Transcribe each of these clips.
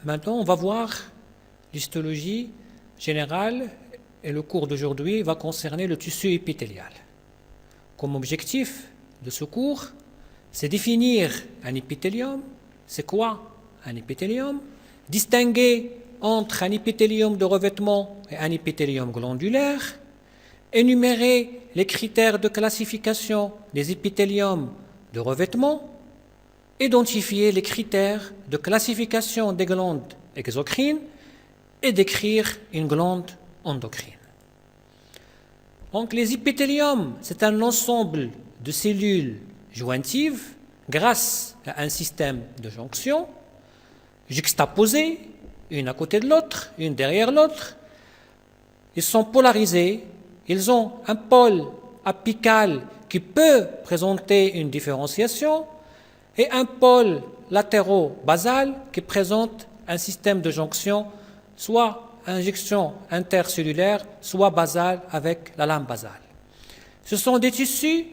Maintenant, on va voir l'histologie générale et le cours d'aujourd'hui va concerner le tissu épithélial. Comme objectif de ce cours, c'est définir un épithélium. C'est quoi un épithélium? Distinguer entre un épithélium de revêtement et un épithélium glandulaire. Énumérer les critères de classification des épithéliums de revêtement. Identifier les critères de classification des glandes exocrines et décrire une glande endocrine. Donc les épithéliums, c'est un ensemble de cellules jointives grâce à un système de jonction juxtaposées, une à côté de l'autre, une derrière l'autre. Ils sont polarisés, ils ont un pôle apical qui peut présenter une différenciation et un pôle latéraux-basal qui présente un système de jonction, soit injection intercellulaire, soit basale avec la lame basale. Ce sont des tissus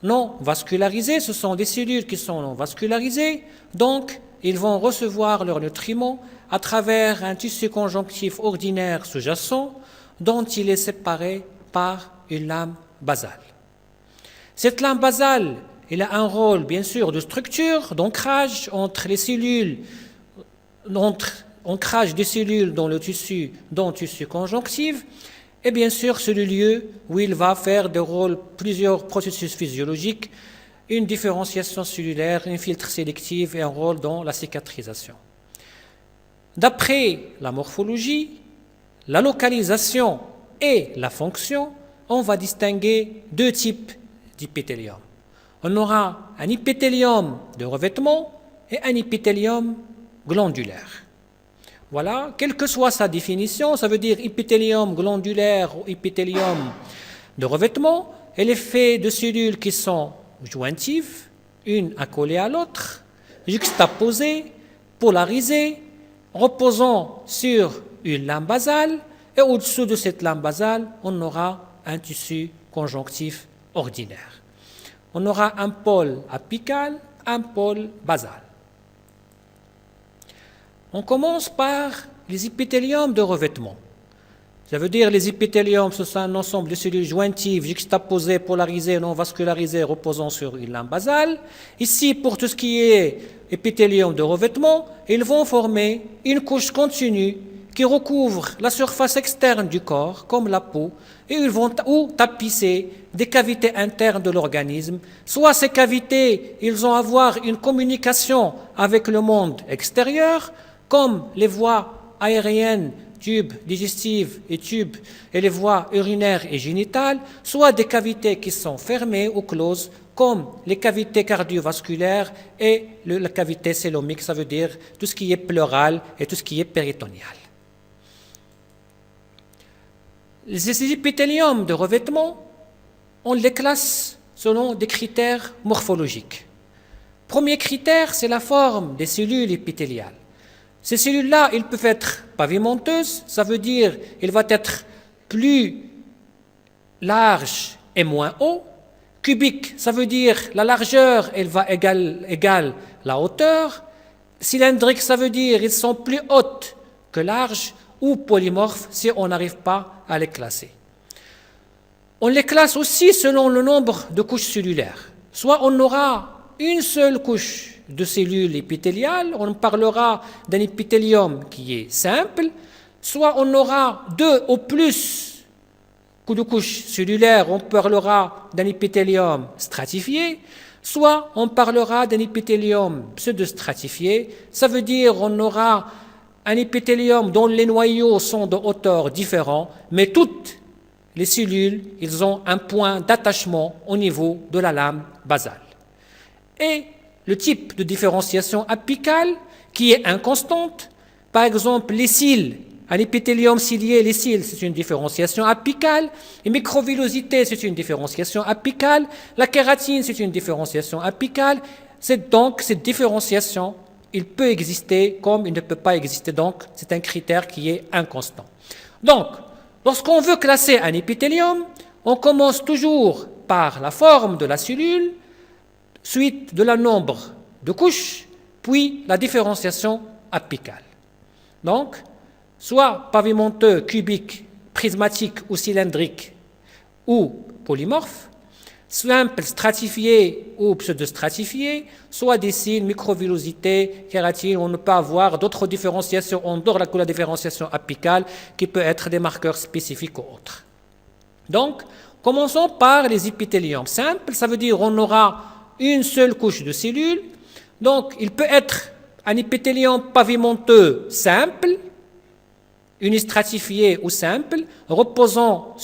non vascularisés, ce sont des cellules qui sont non vascularisées, donc ils vont recevoir leurs nutriments à travers un tissu conjonctif ordinaire sous-jacent dont il est séparé par une lame basale. Cette lame basale, elle a un rôle bien sûr de structure, d'ancrage entre les cellules, ancrage des cellules dans le tissu conjonctif, et bien sûr c'est le lieu où il va faire des rôles, plusieurs processus physiologiques, une différenciation cellulaire, un filtre sélectif et un rôle dans la cicatrisation. D'après la morphologie, la localisation et la fonction, on va distinguer deux types d'épithélium. On aura un épithélium de revêtement et un épithélium glandulaire. Voilà, quelle que soit sa définition, ça veut dire épithélium glandulaire ou épithélium de revêtement, elle est faite de cellules qui sont jointives, une accolée à l'autre, juxtaposées, polarisées, reposant sur une lame basale, et au-dessous de cette lame basale, on aura un tissu conjonctif ordinaire. On aura un pôle apical, un pôle basal. On commence par les épithéliums de revêtement. Ça veut dire les épithéliums, ce sont un ensemble de cellules jointives, juxtaposées, polarisées, non vascularisées, reposant sur une lame basale. Ici, pour tout ce qui est épithélium de revêtement, ils vont former une couche continue qui recouvre la surface externe du corps, comme la peau, et ils vont tapisser des cavités internes de l'organisme. Soit ces cavités, ils vont avoir une communication avec le monde extérieur, comme les voies aériennes, tubes digestifs et les voies urinaires et génitales, soit des cavités qui sont fermées ou closes, comme les cavités cardiovasculaires et la cavité cœlomique, ça veut dire tout ce qui est pleural et tout ce qui est péritonéal. Ces épithéliums de revêtement, on les classe selon des critères morphologiques. Premier critère, c'est la forme des cellules épithéliales. Ces cellules-là, elles peuvent être pavimenteuses, ça veut dire qu'elles vont être plus larges et moins haut. Cubique, ça veut dire la largeur, elle va égale la hauteur. Cylindrique, ça veut dire qu'elles sont plus hautes que larges, ou polymorphes si on n'arrive pas à les classer. On les classe aussi selon le nombre de couches cellulaires. Soit on aura une seule couche de cellules épithéliales, on parlera d'un épithélium qui est simple, soit on aura deux ou plus de couches cellulaires, on parlera d'un épithélium stratifié, soit on parlera d'un épithélium pseudostratifié, ça veut dire on aura un épithélium dont les noyaux sont de hauteur différents, mais toutes les cellules, ils ont un point d'attachement au niveau de la lame basale. Et le type de différenciation apicale qui est inconstante, par exemple les cils, un épithélium cilié, les cils, c'est une différenciation apicale, et microvillosité, c'est une différenciation apicale, la kératine, c'est une différenciation apicale, c'est donc cette différenciation, il peut exister comme il ne peut pas exister, donc c'est un critère qui est inconstant. Donc, lorsqu'on veut classer un épithélium, on commence toujours par la forme de la cellule, suite de la nombre de couches, puis la différenciation apicale. Donc, soit pavimenteux, cubique, prismatique ou cylindrique ou polymorphe, simple, stratifié ou pseudostratifié, soit des signes, microvillosité, kératine, on ne peut avoir d'autres différenciations en dehors de la différenciation apicale qui peut être des marqueurs spécifiques ou autres. Donc, commençons par les épithéliums simples, ça veut dire qu'on aura une seule couche de cellules. Donc, il peut être un épithélium pavimenteux simple, unistratifié ou simple, reposant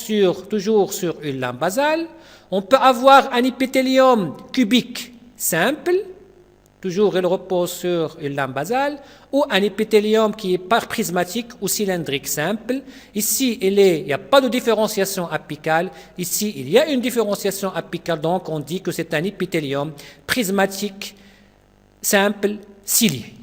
toujours sur une lame basale. On peut avoir un épithélium cubique simple, toujours il repose sur une lame basale, ou un épithélium qui est prismatique ou cylindrique simple. Ici, il n'y a pas de différenciation apicale. Ici, il y a une différenciation apicale, donc on dit que c'est un épithélium prismatique simple cilié.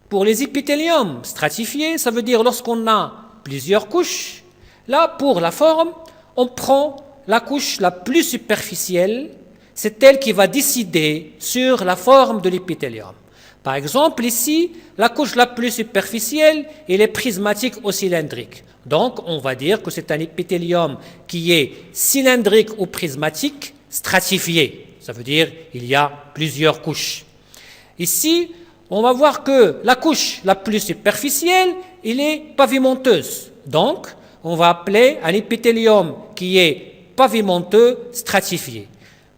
Pour les épithéliums stratifiés, ça veut dire lorsqu'on a plusieurs couches. Là, pour la forme, on prend la couche la plus superficielle, c'est elle qui va décider sur la forme de l'épithélium. Par exemple, ici, la couche la plus superficielle, elle est prismatique ou cylindrique. Donc, on va dire que c'est un épithélium qui est cylindrique ou prismatique stratifié. Ça veut dire qu'il y a plusieurs couches. Ici, on va voir que la couche la plus superficielle, elle est pavimenteuse. Donc, on va appeler un épithélium qui est pavimenteux stratifié.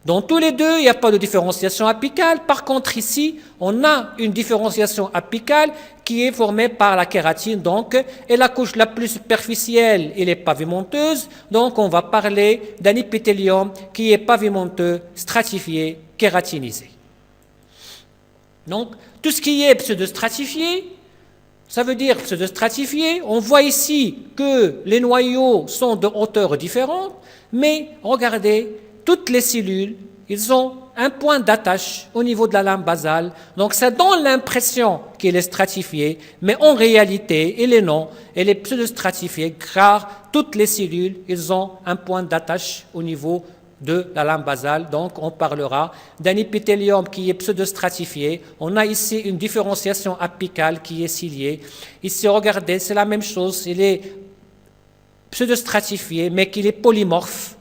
Dans tous les deux, il n'y a pas de différenciation apicale. Par contre, ici, on a une différenciation apicale qui est formée par la kératine. Donc, et la couche la plus superficielle, elle est pavimenteuse. Donc, on va parler d'un épithélium qui est pavimenteux, stratifié, kératinisé. Donc, tout ce qui est pseudostratifié, ça veut dire pseudostratifié. On voit ici que les noyaux sont de hauteurs différentes, mais regardez, toutes les cellules, ils ont un point d'attache au niveau de la lame basale. Donc, ça donne l'impression qu'il est stratifié, mais en réalité, il est non. Il est pseudostratifié car toutes les cellules, ils ont un point d'attache au niveau de la lame basale. Donc, on parlera d'un épithélium qui est pseudostratifié. On a ici une différenciation apicale qui est ciliée. Ici, regardez, c'est la même chose. Il est pseudostratifié, mais qu'il est polymorphe.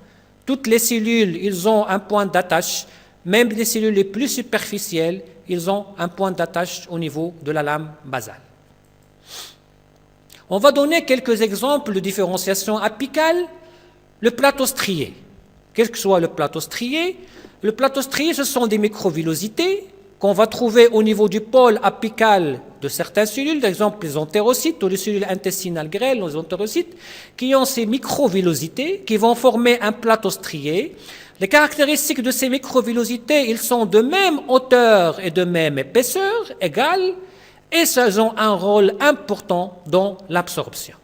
Toutes les cellules, ils ont un point d'attache. Même les cellules les plus superficielles, ils ont un point d'attache au niveau de la lame basale. On va donner quelques exemples de différenciation apicale. Le plateau strié. Quel que soit le plateau strié, ce sont des microvillosités qu'on va trouver au niveau du pôle apical de certaines cellules, par exemple les entérocytes ou les cellules intestinales grêles, les entérocytes, qui ont ces microvillosités qui vont former un plateau strié. Les caractéristiques de ces microvillosités, ils sont de même hauteur et de même épaisseur égale, et elles ont un rôle important dans l'absorption.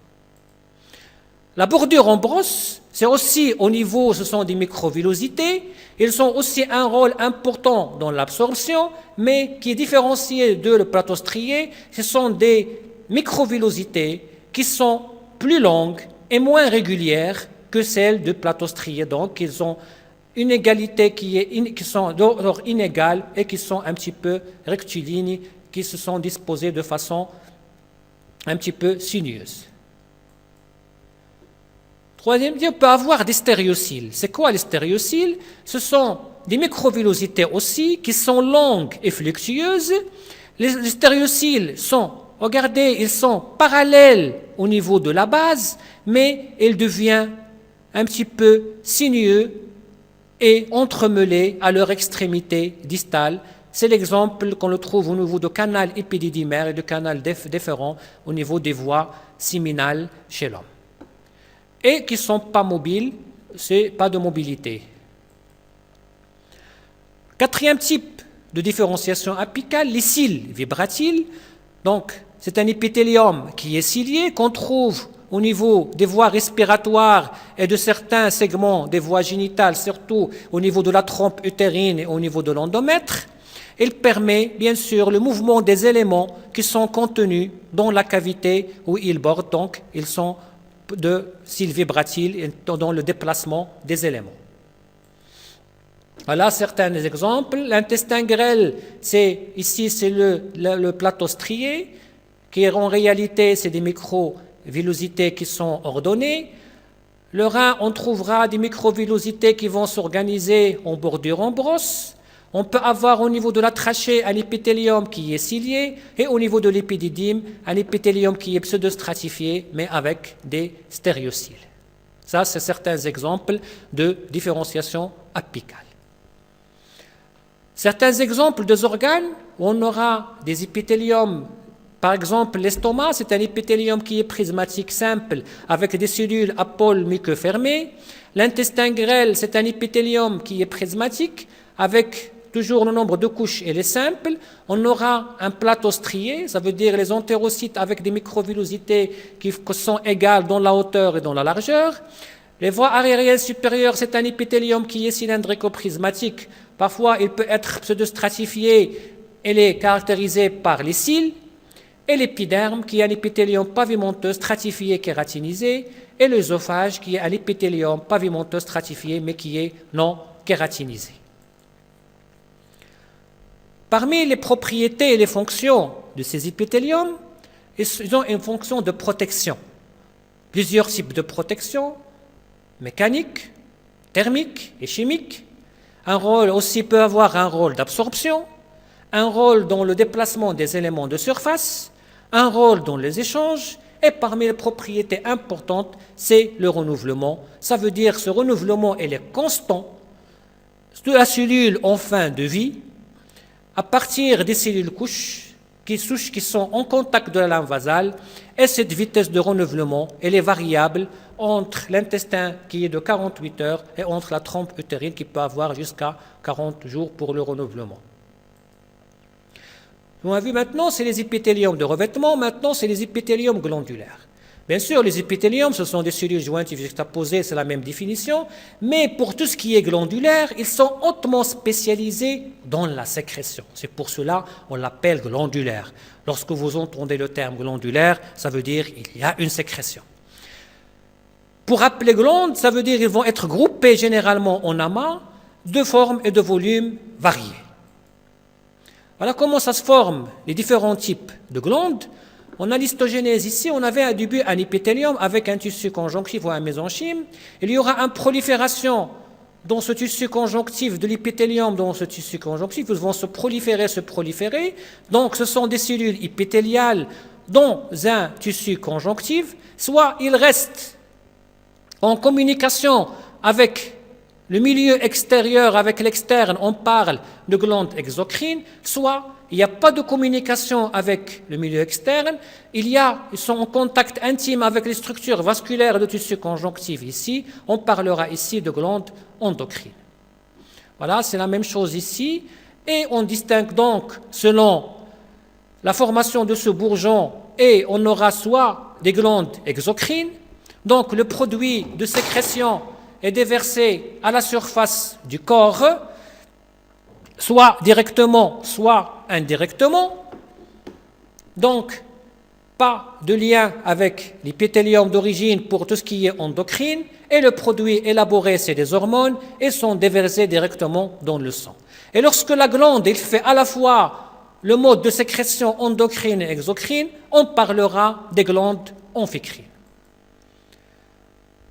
La bordure en brosse, c'est aussi au niveau, ce sont des microvillosités, ils ont aussi un rôle important dans l'absorption, mais qui est différencié de le plateau strié, ce sont des microvillosités qui sont plus longues et moins régulières que celles du plateau strié. Donc, ils ont une égalité qui sont d'ordre inégal et qui sont un petit peu rectilignes, qui se sont disposées de façon un petit peu sinueuse. Troisième, on peut avoir des stéréocyles. C'est quoi les stéréocyles? Ce sont des microvillosités aussi qui sont longues et fluctueuses. Les stéréocyles sont, regardez, ils sont parallèles au niveau de la base, mais ils deviennent un petit peu sinueux et entremêlés à leur extrémité distale. C'est l'exemple qu'on le trouve au niveau du canal épididymaire et du canal déférent au niveau des voies séminales chez l'homme. Et qui ne sont pas mobiles, c'est pas de mobilité. Quatrième type de différenciation apicale, les cils vibratiles. Donc, c'est un épithélium qui est cilié, qu'on trouve au niveau des voies respiratoires et de certains segments des voies génitales, surtout au niveau de la trompe utérine et au niveau de l'endomètre. Il permet, bien sûr, le mouvement des éléments qui sont contenus dans la cavité où ils bordent. Donc, ils sont de cils vibratiles dans le déplacement des éléments. Voilà certains exemples. L'intestin grêle, ici c'est le plateau strié, qui en réalité c'est des microvillosités qui sont ordonnées. Le rein, on trouvera des microvillosités qui vont s'organiser en bordure en brosse. On peut avoir au niveau de la trachée un épithélium qui est cilié et au niveau de l'épididyme un épithélium qui est pseudostratifié mais avec des stéréocyles. Ça, c'est certains exemples de différenciation apicale. Certains exemples des organes où on aura des épithéliums. Par exemple, l'estomac, c'est un épithélium qui est prismatique simple avec des cellules à pôle muqueux fermés. L'intestin grêle, c'est un épithélium qui est prismatique avec toujours le nombre de couches et les simples. On aura un plateau strié, ça veut dire les entérocytes avec des microvillosités qui sont égales dans la hauteur et dans la largeur. Les voies aériennes supérieures, c'est un épithélium qui est cylindrico-prismatique. Parfois, il peut être pseudostratifié, il est caractérisé par les cils. Et l'épiderme, qui est un épithélium pavimenteux stratifié kératinisé, et l'œsophage, qui est un épithélium pavimenteux stratifié, mais qui est non kératinisé. Parmi les propriétés et les fonctions de ces épithéliums, ils ont une fonction de protection. Plusieurs types de protection, mécanique, thermique et chimique. Un rôle aussi peut avoir un rôle d'absorption, un rôle dans le déplacement des éléments de surface, un rôle dans les échanges, et parmi les propriétés importantes, c'est le renouvellement. Ça veut dire que ce renouvellement il est constant de la cellule en fin de vie, à partir des cellules couches qui sont en contact de la lame basale, et cette vitesse de renouvellement elle est variable entre l'intestin qui est de 48 heures et entre la trompe utérine qui peut avoir jusqu'à 40 jours pour le renouvellement. On a vu maintenant, c'est les épithéliums de revêtement, maintenant c'est les épithéliums glandulaires. Bien sûr, les épithéliums, ce sont des cellules jointives juxtaposées, c'est la même définition, mais pour tout ce qui est glandulaire, ils sont hautement spécialisés dans la sécrétion. C'est pour cela qu'on l'appelle glandulaire. Lorsque vous entendez le terme glandulaire, ça veut dire qu'il y a une sécrétion. Pour appeler glandes, ça veut dire qu'ils vont être groupés généralement en amas, de forme et de volume variés. Voilà comment ça se forme, les différents types de glandes. On a l'histogénèse ici, on avait au début un épithélium avec un tissu conjonctif ou un mésenchyme. Il y aura une prolifération dans ce tissu conjonctif, de l'épithélium dans ce tissu conjonctif. Ils vont se proliférer. Donc ce sont des cellules épithéliales dans un tissu conjonctif. Soit ils restent en communication avec le milieu extérieur, avec l'externe, on parle de glandes exocrines, soit il n'y a pas de communication avec le milieu externe, ils sont en contact intime avec les structures vasculaires du tissu conjonctif ici, on parlera ici de glandes endocrines. Voilà, c'est la même chose ici, et on distingue donc selon la formation de ce bourgeon, et on aura soit des glandes exocrines, donc le produit de sécrétion est déversé à la surface du corps, soit directement, soit indirectement. Donc, pas de lien avec l'épithélium d'origine pour tout ce qui est endocrine, et le produit élaboré, c'est des hormones, et sont déversés directement dans le sang. Et lorsque la glande, il fait à la fois le mode de sécrétion endocrine et exocrine, on parlera des glandes amphicrines.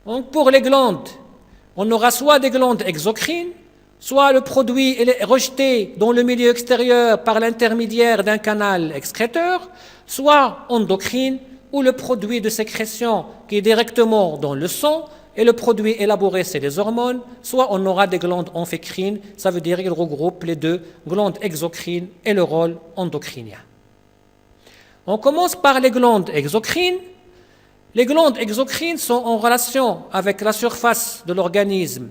Donc, pour les glandes, on aura soit des glandes exocrines, soit le produit est rejeté dans le milieu extérieur par l'intermédiaire d'un canal excréteur, soit endocrine, où le produit de sécrétion qui est directement dans le sang, et le produit élaboré, c'est les hormones, soit on aura des glandes amphicrines, ça veut dire qu'il regroupe les deux, glandes exocrines et le rôle endocrinien. On commence par les glandes exocrines. Les glandes exocrines sont en relation avec la surface de l'organisme,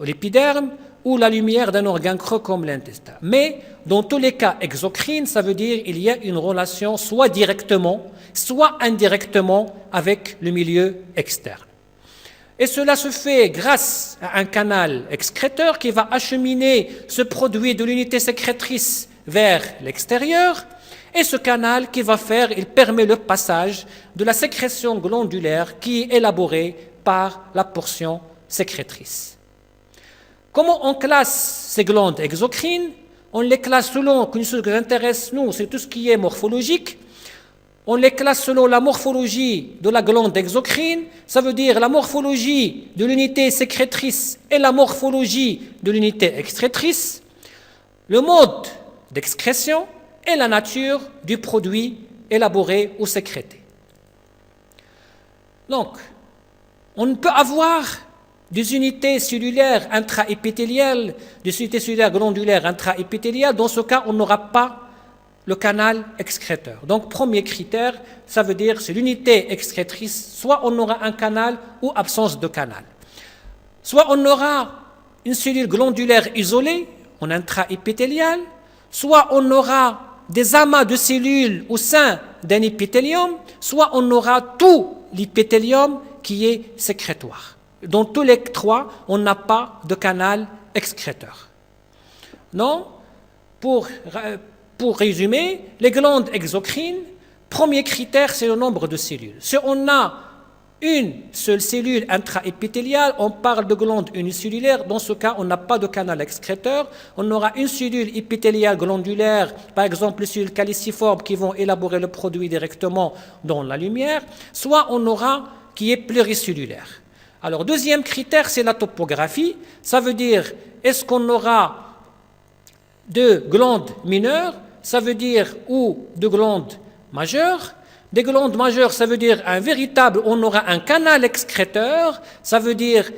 l'épiderme, ou la lumière d'un organe creux comme l'intestin. Mais dans tous les cas exocrines, ça veut dire qu'il y a une relation soit directement, soit indirectement avec le milieu externe. Et cela se fait grâce à un canal excréteur qui va acheminer ce produit de l'unité sécrétrice vers l'extérieur. Et ce canal il permet le passage de la sécrétion glandulaire qui est élaborée par la portion sécrétrice. Comment on classe ces glandes exocrines? On les classe selon, une chose qui nous intéresse, nous, c'est tout ce qui est morphologique. On les classe selon la morphologie de la glande exocrine, ça veut dire la morphologie de l'unité sécrétrice et la morphologie de l'unité excrétrice, le mode d'excrétion et la nature du produit élaboré ou sécrété. Donc, on peut avoir des unités cellulaires intraépithéliales, des unités cellulaires glandulaires intraépithéliales. Dans ce cas, on n'aura pas le canal excréteur. Donc, premier critère, ça veut dire c'est l'unité excrétrice, soit on aura un canal ou absence de canal. Soit on aura une cellule glandulaire isolée, en intraépithélial, soit on aura des amas de cellules au sein d'un épithélium, soit on aura tout l'épithélium qui est sécrétoire. Dans tous les trois, on n'a pas de canal excréteur. Non, pour résumer, les glandes exocrines, premier critère, c'est le nombre de cellules. Si on a une seule cellule intraépithéliale, on parle de glande unicellulaire. Dans ce cas, on n'a pas de canal excréteur. On aura une cellule épithéliale glandulaire, par exemple les cellules caliciformes qui vont élaborer le produit directement dans la lumière, soit on aura qui est pluricellulaire. Alors, deuxième critère, c'est la topographie. Ça veut dire, est-ce qu'on aura de glandes mineures, ça veut dire, ou de glandes majeures. Des glandes majeures, ça veut dire on aura un canal excréteur, ça veut dire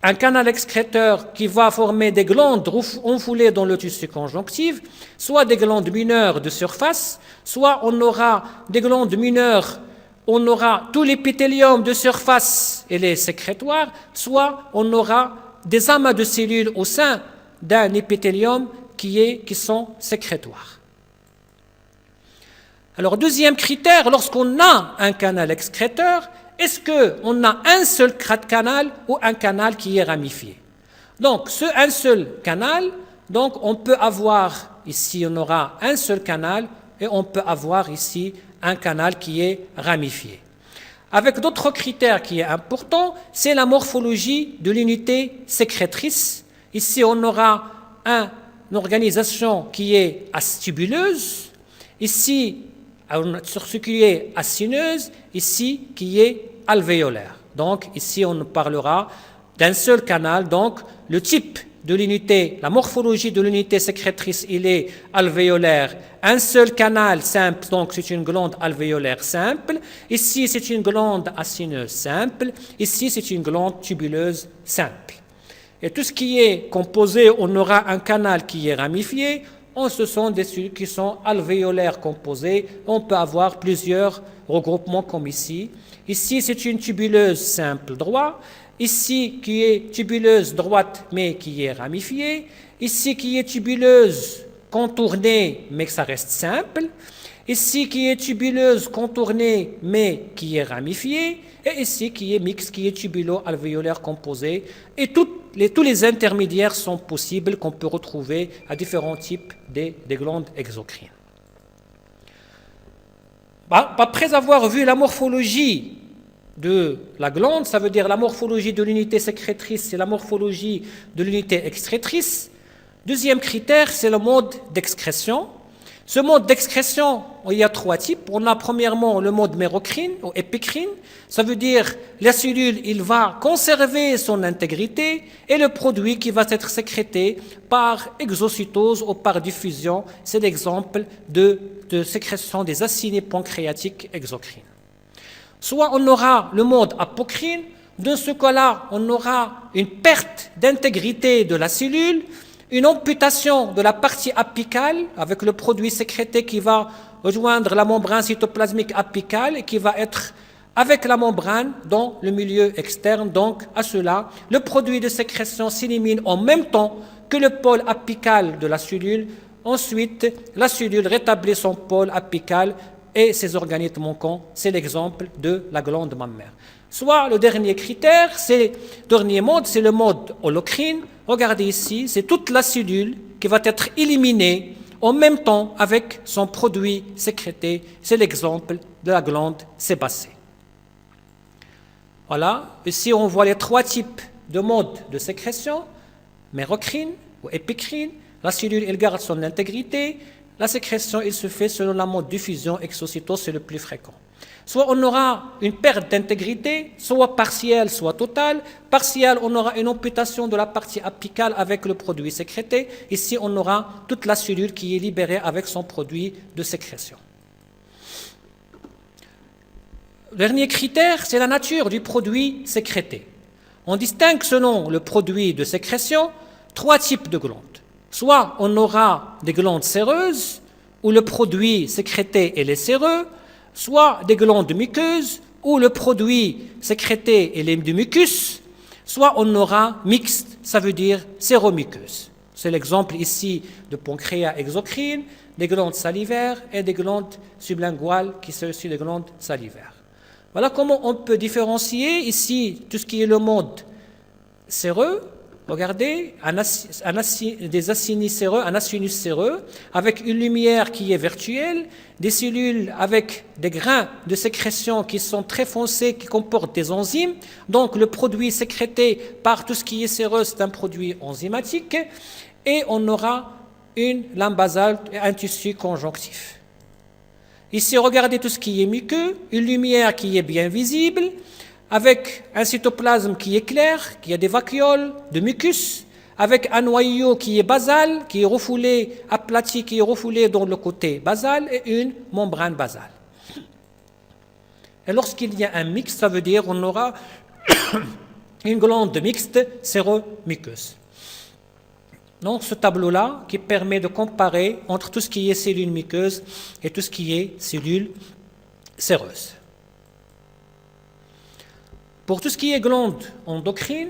un canal excréteur qui va former des glandes enfoulées dans le tissu conjonctif, soit des glandes mineures de surface, soit on aura des glandes mineures, on aura tout l'épithélium de surface et les sécrétoires, soit on aura des amas de cellules au sein d'un épithélium qui sont sécrétoires. Alors, deuxième critère, lorsqu'on a un canal excréteur, est-ce qu'on a un seul canal ou un canal qui est ramifié? Donc, un seul canal, donc on peut avoir, ici on aura un seul canal, et on peut avoir ici un canal qui est ramifié. Avec d'autres critères qui est important, c'est la morphologie de l'unité sécrétrice. Ici, on aura une organisation qui est astubuleuse, ici, sur ce qui est acineuse, ici, qui est alvéolaire. Donc, ici, on parlera d'un seul canal. Donc, le type de l'unité, la morphologie de l'unité sécrétrice, il est alvéolaire. Un seul canal simple, donc c'est une glande alvéolaire simple. Ici, c'est une glande acineuse simple. Ici, c'est une glande tubuleuse simple. Et tout ce qui est composé, on aura un canal qui est ramifié. Ce sont des cellules qui sont alvéolaires composées. On peut avoir plusieurs regroupements comme ici. Ici, c'est une tubuleuse simple droite. Ici, qui est tubuleuse droite, mais qui est ramifiée. Ici, qui est tubuleuse contournée, mais que ça reste simple. Ici, qui est tubuleuse contournée, mais qui est ramifiée. Et ici, qui est mixte, qui est tubulo-alvéolaire composée. Et tous les intermédiaires sont possibles qu'on peut retrouver à différents types des glandes exocrines. Après avoir vu la morphologie de la glande, ça veut dire la morphologie de l'unité sécrétrice et la morphologie de l'unité excrétrice. Deuxième critère, c'est le mode d'excrétion. Ce mode d'excrétion, il y a trois types. On a premièrement le mode mérocrine ou épicrine. Ça veut dire la cellule, il va conserver son intégrité et le produit qui va être sécrété par exocytose ou par diffusion, c'est l'exemple de sécrétion des acides pancréatiques exocrines. Soit on aura le mode apocrine. Dans ce cas-là, on aura une perte d'intégrité de la cellule, une amputation de la partie apicale avec le produit sécrété qui va rejoindre la membrane cytoplasmique apicale et qui va être avec la membrane dans le milieu externe. Donc, à cela, le produit de sécrétion s'élimine en même temps que le pôle apical de la cellule. Ensuite, la cellule rétablit son pôle apical et ses organites manquants. C'est l'exemple de la glande mammaire. Soit le dernier critère, dernier mode, c'est le mode holocrine. Regardez ici, c'est toute la cellule qui va être éliminée en même temps avec son produit sécrété. C'est l'exemple de la glande sébacée. Voilà, ici on voit les trois types de modes de sécrétion. mérocrine ou épicrine. La cellule, elle garde son intégrité. La sécrétion, il se fait selon la mode diffusion, exocytose, c'est le plus fréquent. Soit on aura une perte d'intégrité, soit partielle, soit totale. Partielle, on aura une amputation de la partie apicale avec le produit sécrété. Ici, on aura toute la cellule qui est libérée avec son produit de sécrétion. Le dernier critère, c'est la nature du produit sécrété. On distingue selon le produit de sécrétion 3 types de glandes. Soit on aura des glandes séreuses, où le produit sécrété est séreux, soit des glandes muqueuses, où le produit sécrété est du mucus, soit on aura mixte, ça veut dire séromuqueuse. C'est l'exemple ici de pancréas exocrine, des glandes salivaires et des glandes sublinguales qui sont aussi des glandes salivaires. Voilà comment on peut différencier ici tout ce qui est le mode séreux. Regardez, des acinis séreux, un acinus séreux, avec une lumière qui est virtuelle, des cellules avec des grains de sécrétion qui sont très foncés, qui comportent des enzymes. Donc, le produit sécrété par tout ce qui est séreux, c'est un produit enzymatique. Et on aura une lame basale et un tissu conjonctif. Ici, regardez tout ce qui est muqueux, une lumière qui est bien visible, avec un cytoplasme qui est clair, qui a des vacuoles de mucus, avec un noyau qui est basal, qui est refoulé, aplati, qui est refoulé dans le côté basal, et une membrane basale. Et lorsqu'il y a un mix, ça veut dire qu'on aura une glande mixte séromuqueuse. Donc ce tableau-là qui permet de comparer entre tout ce qui est cellules muqueuses et tout ce qui est cellules séreuses. Pour tout ce qui est glandes endocrines,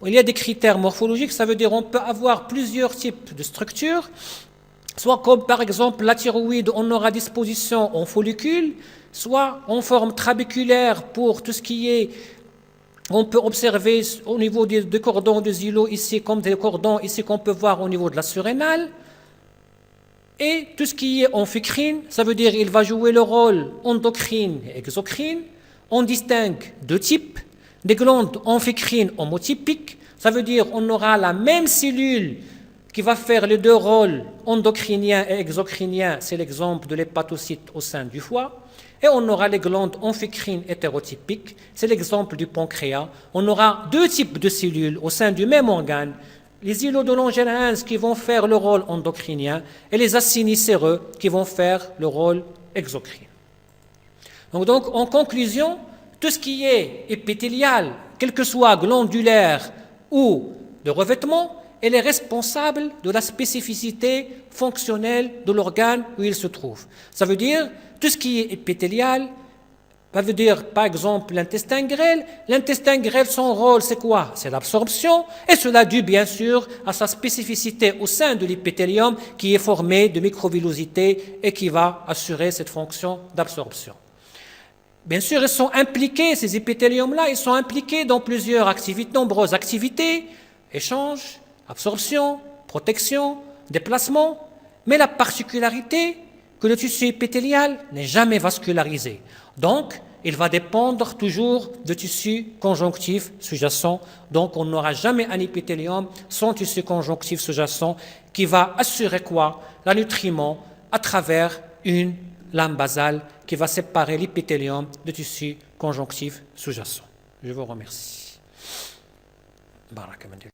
il y a des critères morphologiques, ça veut dire qu'on peut avoir plusieurs types de structures, soit comme par exemple la thyroïde, on aura disposition en follicule, soit en forme trabéculaire pour tout ce qui est, on peut observer au niveau des cordons de Zillow ici, comme des cordons ici qu'on peut voir au niveau de la surrénale, et tout ce qui est amphicrine, ça veut dire qu'il va jouer le rôle endocrine et exocrine. On distingue 2 types, des glandes amphicrines homotypiques, ça veut dire qu'on aura la même cellule qui va faire les 2 rôles endocriniens et exocriniens, c'est l'exemple de l'hépatocyte au sein du foie, et on aura les glandes amphicrines hétérotypiques, c'est l'exemple du pancréas. On aura 2 types de cellules au sein du même organe, les ylodolongénases qui vont faire le rôle endocrinien et les acinis séreux qui vont faire le rôle exocrine. Donc, en conclusion, tout ce qui est épithélial, quel que soit glandulaire ou de revêtement, elle est responsable de la spécificité fonctionnelle de l'organe où il se trouve. Ça veut dire, tout ce qui est épithélial, ça veut dire, par exemple, l'intestin grêle. L'intestin grêle, son rôle, c'est quoi? C'est l'absorption, et cela dû, bien sûr, à sa spécificité au sein de l'épithélium qui est formé de microvillosité et qui va assurer cette fonction d'absorption. Bien sûr, ils sont impliqués, ces épithéliums-là, ils sont impliqués dans plusieurs activités, nombreuses activités, échanges, absorption, protection, déplacement, mais la particularité que le tissu épithélial n'est jamais vascularisé. Donc, il va dépendre toujours de tissu conjonctif sous-jacent. Donc, on n'aura jamais un épithélium sans tissu conjonctif sous-jacent qui va assurer quoi? La nutriment à travers une lame basale qui va séparer l'épithélium du tissu conjonctif sous-jacent. Je vous remercie.